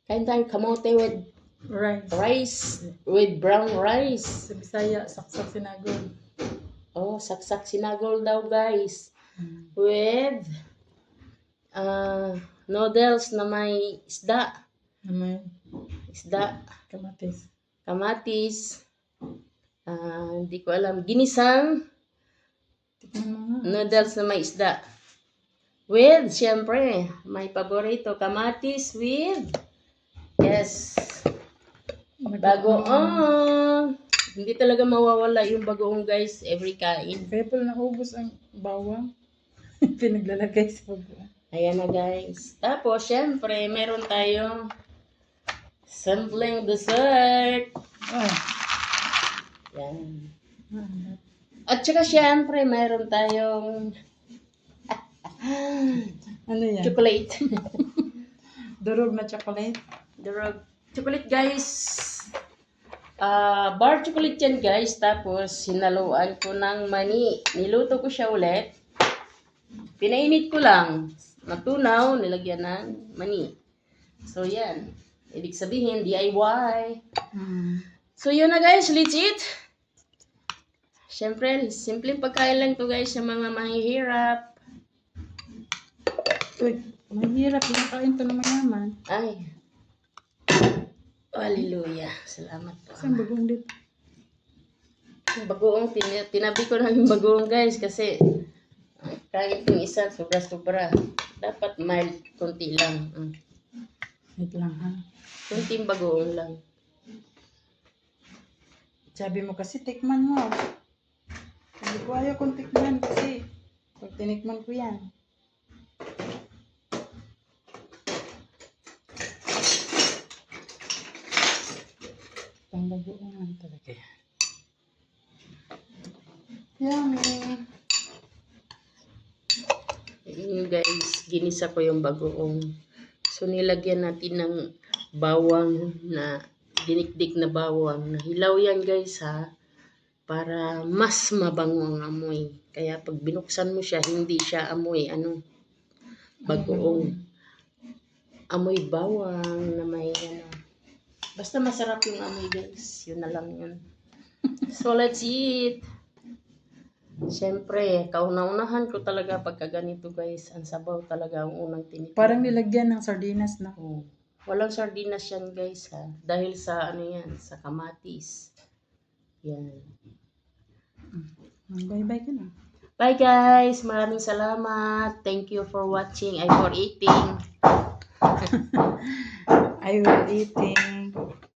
Kain tayo kamote with rice, with brown rice. Sa Bisaya, saksak sinagol. Oh, saksak sinagol daw guys. With noodles na may isda. May Isda, kamatis. kamatis, hindi ko alam, ginisang Tikman mo nga. noodles na may isda. With, syempre, may paborito, kamatis with, yes, bagoong. Hindi talaga mawawala yung bagoong guys, every kain. Kaya pala naubos ang bawang. Pinaglalagay sa bagoong. Ayan na guys. Tapos, syempre, meron tayong simpleng dessert. Yan. At saka syempre, meron tayong Ano yan? chocolate. Durog na chocolate. Durog. Chocolate guys. Bar chocolate yan guys. Tapos, sinaluan ko ng mani. Niluto ko siya ulit. Pinainit ko lang. Natunaw, nilagyan ng mani. So, yan. Ibig sabihin, DIY. So, yun na guys. Let's eat. Siyempre, simpleng pagkain lang to guys sa mga mahihirap. Uy, mahirap. Pinakain to ng mayaman. Ay. Hallelujah. Salamat po. Saan bagoong dito? Bagoong, tinabi ko na yung bagoong guys kasi kahit yung isa, sobra-sobra. Dapat mild, konti lang. Wait lang ha. Kunting bagoong lang. Sabi mo kasi tikman mo. Hindi ko ayaw kong tikman kasi pag tinikman ko yan. Pang bagoongan talaga yan. Yummy. Yun guys, ginisa ko yung bagoong. So nilagyan natin ng bawang na dinikdik na bawang. Nahilaw yan guys ha. Para mas mabango ang amoy. Kaya pag binuksan mo siya, hindi siya amoy bagoong. Amoy bawang na may Basta masarap yung amoy guys. Yun na lang yun. So let's eat. Siyempre, kauna-unahan ko talaga pagka ganito guys. Ang sabaw talaga ang unang tinitin. Parang nilagyan ng sardinas na. Oh. Walang sardinas yan guys ha. Dahil sa sa kamatis. Yan. Bye-bye ka na. Bye guys. Maraming salamat. Thank you for watching. For eating. I will eating.